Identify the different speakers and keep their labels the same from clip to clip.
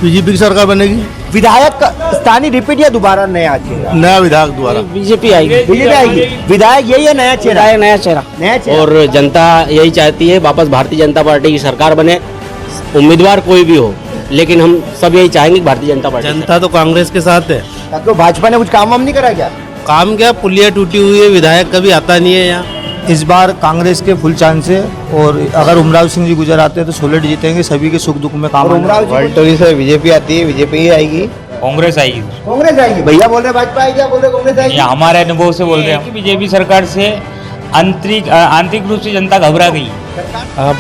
Speaker 1: BJP की सरकार बनेगी।
Speaker 2: विधायक स्थानीय रिपीट या दोबारा नया चेहरा?
Speaker 1: नया विधायक दोबारा।
Speaker 3: बीजेपी आएगी।
Speaker 2: बीजेपी आएगी। विधायक यही है, नया चेहरा?
Speaker 3: नया चेहरा।
Speaker 2: नया चेहरा।
Speaker 3: और जनता यही चाहती है वापस भारतीय जनता पार्टी की सरकार बने, उम्मीदवार कोई भी हो, लेकिन हम सब यही चाहेंगे कि भारतीय जनता पार्टी।
Speaker 1: जनता तो कांग्रेस के साथ है।
Speaker 2: तो भाजपा ने कुछ काम वाम नहीं करा क्या?
Speaker 1: काम क्या, पुलिया टूटी हुई है, विधायक कभी आता नहीं है यहाँ।
Speaker 4: इस बार कांग्रेस के फुल चांस है और अगर उमराव सिंह जी गुजर आते हैं तो सोलिड जीतेंगे, सभी के सुख दुख में काम
Speaker 2: और उमराव जी
Speaker 5: वालटोली से बीजेपी आती है, बीजेपी ही आएगी।
Speaker 6: कांग्रेस आएगी।
Speaker 2: कांग्रेस आएगी। भैया बोल रहे भाजपा आएगी, बोल रहे कांग्रेस आएगी।
Speaker 6: ये हमारे अनुभव से बोल रहे हैं कि बीजेपी सरकार से आंतरिक रूप से जनता घबरा गई।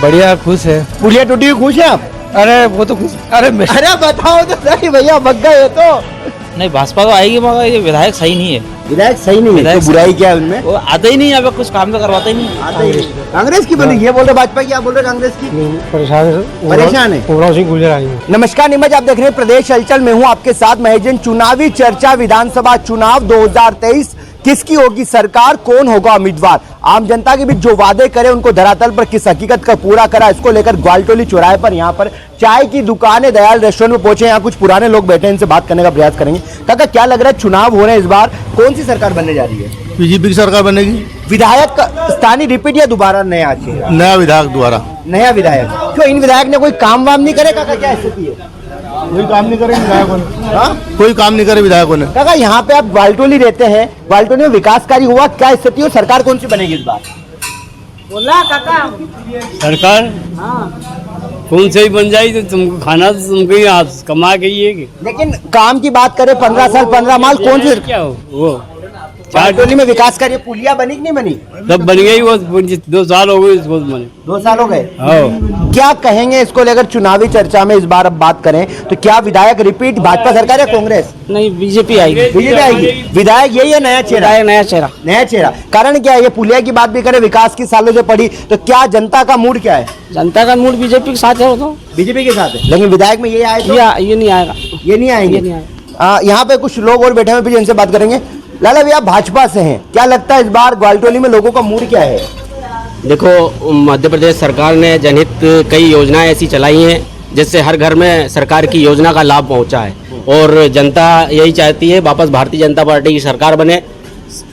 Speaker 4: बढ़िया, खुश है।
Speaker 2: पुलिया टूटी हुई खुश है आप?
Speaker 4: अरे वो तो खुश, अरे
Speaker 2: बताओ तो सही भैया, बग गए हो तो।
Speaker 3: नहीं, भाजपा तो आएगी मगर ये विधायक सही नहीं है।
Speaker 2: विधायक सही नहीं है तो बुराई क्या है उनमें?
Speaker 3: वो आता ही नहीं, यहाँ पे कुछ काम तो करवाता ही नहीं।
Speaker 2: आता ही नहीं। कांग्रेस की बोली, ये बोल रहे भाजपा की, आप बोल रहे कांग्रेस की? परेशान है।
Speaker 4: उमराव सिंह गुजर आएंगे।
Speaker 2: नमस्कार निमज, आप देख रहे हैं प्रदेश हलचल में हूं आपके साथ महेजन। चुनावी चर्चा, विधानसभा चुनाव 2023, किसकी होगी सरकार, कौन होगा उम्मीदवार? आम जनता के बीच जो वादे करे उनको धरातल पर किस हकीकत का पूरा करा, इसको लेकर ग्वालटोली चौराहे पर यहाँ पर चाय की दुकान है, दयाल रेस्टोरेंट में पहुंचे। यहाँ कुछ पुराने लोग बैठे हैं, इनसे बात करने का प्रयास करेंगे। काका, क्या लग रहा है, चुनाव हो रहे हैं इस बार, कौन सी सरकार बनने जा रही है?
Speaker 1: बीजेपी की सरकार बनेगी।
Speaker 2: विधायक स्थानीय रिपीट या दोबारा नया चेहरा?
Speaker 1: नया विधायक दोबारा।
Speaker 2: नया विधायक। क्यों इन विधायक ने कोई काम वाम नहीं करे? काका, क्या स्थिति है?
Speaker 1: कोई काम नहीं करे विधायकों ने।
Speaker 2: हाँ?
Speaker 1: कोई काम नहीं करे विधायकों ने।
Speaker 2: काका, यहाँ पे आप ग्वालटोली रहते हैं, ग्वालटोली में विकास कार्य हुआ, क्या स्थिति हो, सरकार कौन सी बनेगी इस बार?
Speaker 3: बोला काका,
Speaker 7: सरकार कौन से ही बन जाए तो तुमको खाना तो तुमको ही आप कमा के ही है कि
Speaker 2: लेकिन काम की बात करें, 15 साल 15 माल, कौन सी
Speaker 7: क्या हो वो
Speaker 2: ग्वालटोली में विकास कार्य, पुलिया बनी कि नहीं बनी?
Speaker 7: सब बन गई। वो 2 साल हो गए इसको बने।
Speaker 2: 2 साल हो गए।
Speaker 7: हाँ,
Speaker 2: क्या कहेंगे इसको लेकर चुनावी चर्चा में इस बार अब बात करें तो क्या विधायक रिपीट, भाजपा सरकार या कांग्रेस?
Speaker 3: नहीं बीजेपी आएगी।
Speaker 2: बीजेपी आएगी। विधायक यही है, नया चेहरा?
Speaker 3: नया चेहरा।
Speaker 2: नया चेहरा। कारण क्या है? ये पुलिया की बात भी करें, विकास की सालों से पड़ी, तो क्या जनता का मूड क्या है?
Speaker 3: जनता का मूड बीजेपी के साथ है, वो तो
Speaker 2: बीजेपी के साथ है, लेकिन विधायक में ये आए तो
Speaker 3: ये नहीं आएगा।
Speaker 2: ये नहीं आएंगे। यहाँ पे कुछ लोग और बैठे हुए हैं, इनसे बात करेंगे। लाला भैया, भाजपा से हैं, क्या लगता है इस बार ग्वालटोली में लोगों का मूड क्या है?
Speaker 3: देखो, मध्य प्रदेश सरकार ने जनहित कई योजनाएं ऐसी चलाई हैं जिससे हर घर में सरकार की योजना का लाभ पहुंचा है, और जनता यही चाहती है वापस भारतीय जनता पार्टी की सरकार बने,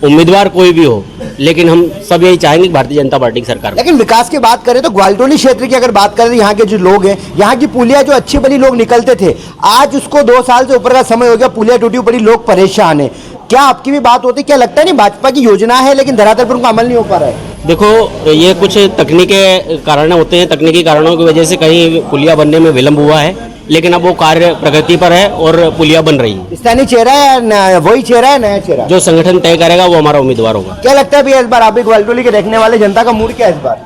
Speaker 3: उम्मीदवार कोई भी हो, लेकिन हम सब यही चाहेंगे कि भारतीय जनता पार्टी की सरकार बने।
Speaker 2: लेकिन विकास की बात करें तो ग्वालटोली क्षेत्र की अगर बात करें तो यहाँ के जो लोग हैं, यहाँ की पुलिया जो अच्छी बड़ी लोग निकलते थे, आज उसको 2 साल से ऊपर का समय हो गया, पुलिया टूटी पड़ी, लोग परेशान है। क्या आपकी भी बात होती है? क्या लगता है नहीं भाजपा की योजना है लेकिन धरातल पर उनका अमल नहीं हो पा रहा है?
Speaker 3: देखो, ये कुछ तकनीकी कारण होते हैं, तकनीकी कारणों की वजह से कहीं पुलिया बनने में विलम्ब हुआ है, लेकिन अब वो कार्य प्रगति पर है और पुलिया बन रही है।
Speaker 2: स्थानीय चेहरा है, वही चेहरा है, नया चेहरा?
Speaker 3: जो संगठन तय करेगा वो हमारा उम्मीदवार होगा।
Speaker 2: क्या लगता है भैया इस बार आप भी ग्वालटोली के देखने वाले, जनता का मूड क्या है इस बार?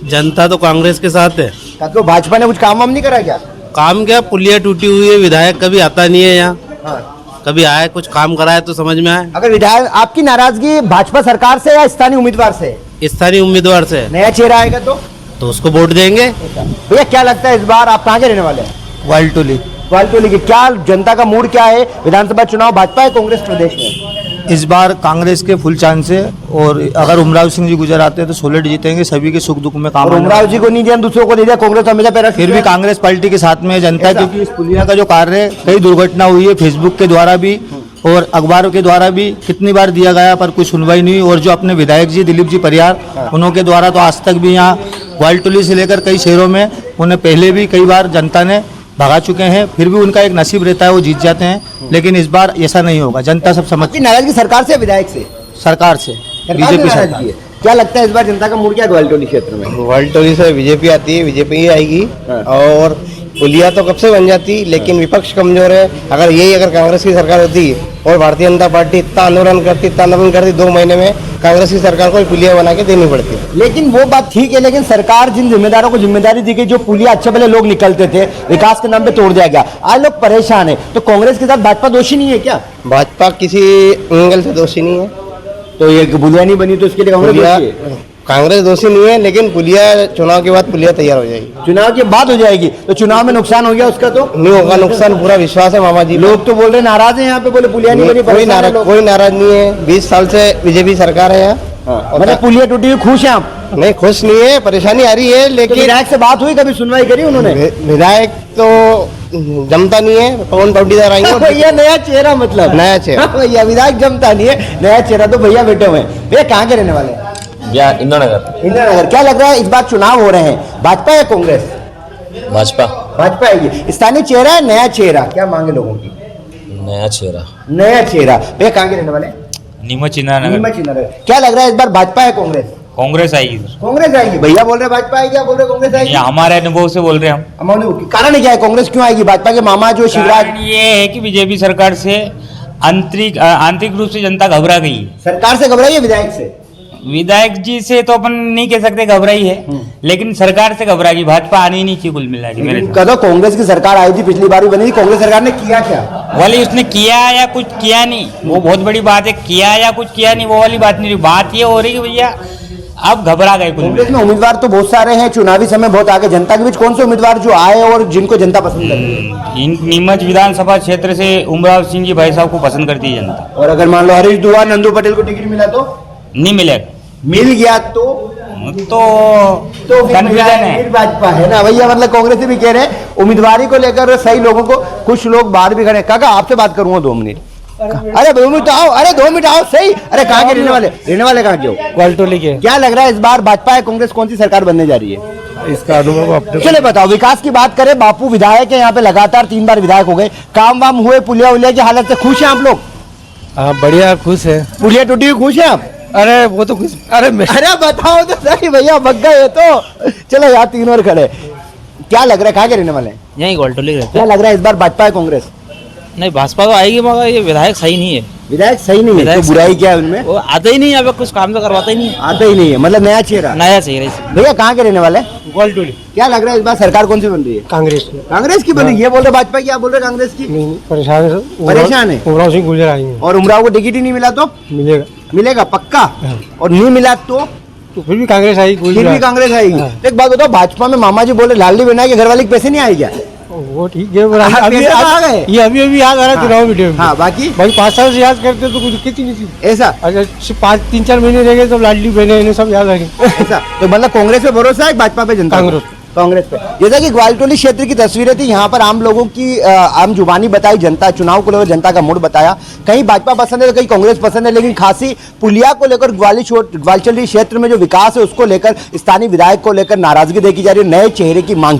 Speaker 1: जनता तो कांग्रेस के साथ है।
Speaker 2: तो भाजपा ने कुछ काम वाम नहीं करा क्या?
Speaker 1: काम क्या, पुलिया टूटी हुई है, विधायक कभी आता नहीं है यहाँ।
Speaker 2: हाँ।
Speaker 1: कभी आए, कुछ काम कराए तो समझ में आए।
Speaker 2: अगर विधायक, आपकी नाराजगी भाजपा सरकार से या स्थानीय उम्मीदवार से?
Speaker 1: स्थानीय उम्मीदवार से।
Speaker 2: नया चेहरा आएगा तो
Speaker 1: उसको वोट देंगे।
Speaker 2: भैया, क्या लगता है इस बार आप कहाँ के रहने वाले हैं?
Speaker 4: ग्वालटोली।
Speaker 2: ग्वालटोली की क्या जनता का मूड क्या है? विधानसभा चुनाव भाजपा है कांग्रेस प्रदेश में?
Speaker 4: इस बार कांग्रेस के फुल चांस है और अगर उमराव सिंह जी गुजर आते हैं तो सोलिड जीतेंगे, सभी के सुख दुख में काम
Speaker 2: और उमराव जी को नहीं दिया, दूसरों को नहीं दिया, कांग्रेस हमेशा पैरा
Speaker 4: फिर भी कांग्रेस पार्टी के साथ में जनता है, क्योंकि इस पुलिया का जो कार्य है, कई दुर्घटना हुई है, फेसबुक के द्वारा भी और अखबारों के द्वारा भी कितनी बार दिया गया पर कोई सुनवाई नहीं हुई। और जो अपने विधायक जी दिलीप जी परियार, उन्होंने द्वारा तो आज तक भी यहाँ ग्वालटोली से लेकर कई शहरों में उन्हें पहले भी कई बार जनता ने भगा चुके हैं, फिर भी उनका एक नसीब रहता है, वो जीत जाते हैं, लेकिन इस बार ऐसा नहीं होगा। जनता सब समझती है।
Speaker 2: नाराजगी सरकार से, विधायक से?
Speaker 4: सरकार से, बीजेपी सरकार।
Speaker 2: क्या लगता है इस बार जनता का मूड क्या है ग्वालटोली क्षेत्र में?
Speaker 5: वालटोली से बीजेपी आती है, बीजेपी ही आएगी। और पुलिया तो कब से बन जाती, लेकिन विपक्ष कमजोर है। अगर कांग्रेस की सरकार होती और भारतीय जनता पार्टी इतना आंदोलन करती 2 महीने में कांग्रेस की सरकार को पुलिया बना के देनी पड़ती।
Speaker 2: लेकिन वो बात ठीक है, लेकिन सरकार जिन जिम्मेदारों को जिम्मेदारी दी गई, जो पुलिया अच्छे भले लोग निकलते थे, विकास के नाम पे तोड़ दिया गया, आज लोग परेशान है, तो कांग्रेस के साथ भाजपा दोषी नहीं है क्या?
Speaker 5: भाजपा किसी एंगल से दोषी नहीं है।
Speaker 2: तो ये पुलिया नहीं बनी तो इसके लिए कांग्रेस दोषी है?
Speaker 5: कांग्रेस दोषी नहीं है, लेकिन पुलिया चुनाव के बाद पुलिया तैयार हो जाएगी।
Speaker 2: चुनाव के बाद हो जाएगी तो चुनाव में नुकसान हो गया उसका तो
Speaker 5: नहीं होगा नुकसान, पूरा विश्वास है मामा जी।
Speaker 2: लोग तो बोल रहे नाराज हैं यहाँ पे, बोले पुलिया नहीं बनी,
Speaker 5: कोई नाराज नहीं है। 20 साल से बीजेपी सरकार है यहाँ।
Speaker 2: मतलब पुलिया टूटी हुई खुश है आप?
Speaker 5: नहीं, खुश नहीं है, परेशानी आ रही है, लेकिन
Speaker 2: विधायक से बात हुई, कभी सुनवाई करी उन्होंने?
Speaker 5: विधायक तो जमता नहीं है, पवन पाटीदार आएंगे और
Speaker 2: भैया नया चेहरा मतलब
Speaker 5: नया चेहरा।
Speaker 2: हाँ, भैया विधायक जमता नहीं है, नया चेहरा तो भैया बैठे हुए हैं। भैया कहाँ के रहने वाले हैं?
Speaker 8: इंदिरा नगर।
Speaker 2: इंदिरा नगर। क्या लग रहा है इस बार चुनाव हो रहे हैं, भाजपा या कांग्रेस?
Speaker 8: भाजपा।
Speaker 2: भाजपा आएगी। स्थानीय चेहरा है, नया चेहरा, क्या मांगे लोगों की?
Speaker 8: नया चेहरा।
Speaker 2: नया चेहरा। भैया कहाँ के रहने वाले?
Speaker 6: नीमच इंदिरा नगर।
Speaker 2: क्या लग रहा है इस बार भाजपा या कांग्रेस?
Speaker 6: कांग्रेस आएगी सर।
Speaker 2: कांग्रेस आएगी। भैया बोल रहे भाजपा आएगी, आप बोल रहे कांग्रेस आएगी?
Speaker 6: ये हमारे अनुभव से बोल रहे हैं हम।
Speaker 2: कारण क्या है, कांग्रेस क्यों आएगी? भाजपा के मामा जो शिवराज,
Speaker 6: कारण ये है कि बीजेपी सरकार से आंतरिक रूप से जनता घबरा गई है।
Speaker 2: सरकार से घबराई है, विधायक से?
Speaker 6: विधायक जी से तो अपन नहीं कह सकते घबराई है, लेकिन सरकार से घबरा गई। भाजपा आनी ही नहीं चाहिए कुल मिला के मेरे
Speaker 2: कदों कांग्रेस की सरकार आई थी, पिछली बार भी बनी थी, कांग्रेस सरकार ने किया क्या?
Speaker 6: वाली उसने किया या कुछ किया नहीं, वो बहुत बड़ी बात है। किया या कुछ किया नहीं वो वाली बात नहीं, बात ये हो रही है भैया अब घबरा गए कुल
Speaker 2: कांग्रेस में उम्मीदवार तो बहुत सारे हैं, चुनावी समय बहुत आगे, जनता के बीच कौन से उम्मीदवार जो आए और जिनको जनता पसंद करती है?
Speaker 6: नीमच विधानसभा क्षेत्र से उमराव सिंह जी भाई साहब को पसंद करती है जनता।
Speaker 2: और अगर मान लो हरीश दुआ, नंदू पटेल को टिकट मिला तो?
Speaker 6: नहीं मिलेगा।
Speaker 2: मिल गया तो
Speaker 6: कंफ्यूजन है।
Speaker 2: भाजपा है ना भैया, मतलब कांग्रेस भी कह रहे हैं उम्मीदवारी को लेकर सही लोगों को, कुछ लोग बाहर भी खड़े हैं। काका आपसे बात करूंगा 2 मिनट। अरे 2 मिनट आओ, अरे 2 मिनट आओ सही। अरे कहाँ के रहने वाले कहाँ के हो?
Speaker 7: क्वाल्टोली के।
Speaker 2: क्या लग रहा है इस बार भाजपा या कांग्रेस कौन सी सरकार बनने जा रही है?
Speaker 7: इसका अनुभव आपने
Speaker 2: चले बताओ। विकास की बात करें, बापू विधायक है यहाँ पे, लगातार 3 बार विधायक हो गए, काम वाम हुए, पुलिया उलिया की हालत से खुश हैं आप लोग?
Speaker 7: हाँ बढ़िया, खुश है।
Speaker 2: पुलिया टूटी हुई खुश है आप?
Speaker 7: अरे वो तो खुश, अरे
Speaker 2: बताओ तो सही भैया, बग गए तो। चलो यार 3 और खड़े। क्या लग रहा है, कहाँ के रहने वाले हैं?
Speaker 9: यही क्वाल्टोली रहते
Speaker 2: क्या लग रहा है इस बार भाजपा या कांग्रेस?
Speaker 9: नहीं, भाजपा तो आएगी मगर ये विधायक सही नहीं है।
Speaker 2: विधायक सही नहीं है
Speaker 9: विधायक
Speaker 2: तो बुराई क्या है उनमें?
Speaker 9: वो आता ही नहीं है, अब कुछ काम तो करवाता ही नहीं है।
Speaker 2: आता ही नहीं है, मतलब नया चेहरा।
Speaker 9: नया चेहरा से।
Speaker 2: भैया कहाँ के रहने वाले?
Speaker 7: क्वाल्टोली।
Speaker 2: क्या लग रहा है इस बार सरकार कौन सी बन रही है?
Speaker 7: कांग्रेस।
Speaker 2: कांग्रेस की बन रही है। ये बोल रहे भाजपा की, आप बोल रहे कांग्रेस की?
Speaker 7: नहीं परेशान है।
Speaker 2: उमराव
Speaker 7: सिंह गुर्जर आएंगे।
Speaker 2: और उमराव को टिकट ही नहीं मिला तो?
Speaker 7: मिलेगा।
Speaker 2: मिलेगा पक्का? और नहीं मिला तो
Speaker 7: फिर भी कांग्रेस आएगी।
Speaker 2: फिर भी कांग्रेस आएगी। एक बात बताओ, भाजपा में मामा जी बोले लाडली बहना के घर वाले के पैसे नहीं आए क्या?
Speaker 7: वो ठीक है,
Speaker 2: पैसे तो आ गए।
Speaker 7: ये अभी याद आ रहा है चुनाव वीडियो में।
Speaker 2: हाँ बाकी
Speaker 7: भाई 5 साल से याद करते तो कुछ दिक्कत ही नहीं थी।
Speaker 2: ऐसा?
Speaker 7: अच्छा 3-4 महीने रह गए तो लाडली बहने इन्हें सब याद आ गए।
Speaker 2: ऐसा तो मतलब कांग्रेस पे भरोसा है, भाजपा पे जनता? कांग्रेस पे। जैसा कि ग्वालटोली क्षेत्र की तस्वीरें थी, यहाँ पर आम लोगों की आम जुबानी बताई, जनता चुनाव को लेकर जनता का मूड बताया। कहीं भाजपा पसंद है तो कहीं कांग्रेस पसंद है, लेकिन खासी पुलिया को लेकर ग्वालटोली क्षेत्र में जो विकास है उसको लेकर, स्थानीय विधायक को लेकर नाराजगी देखी जा रही है, नए चेहरे की मांग की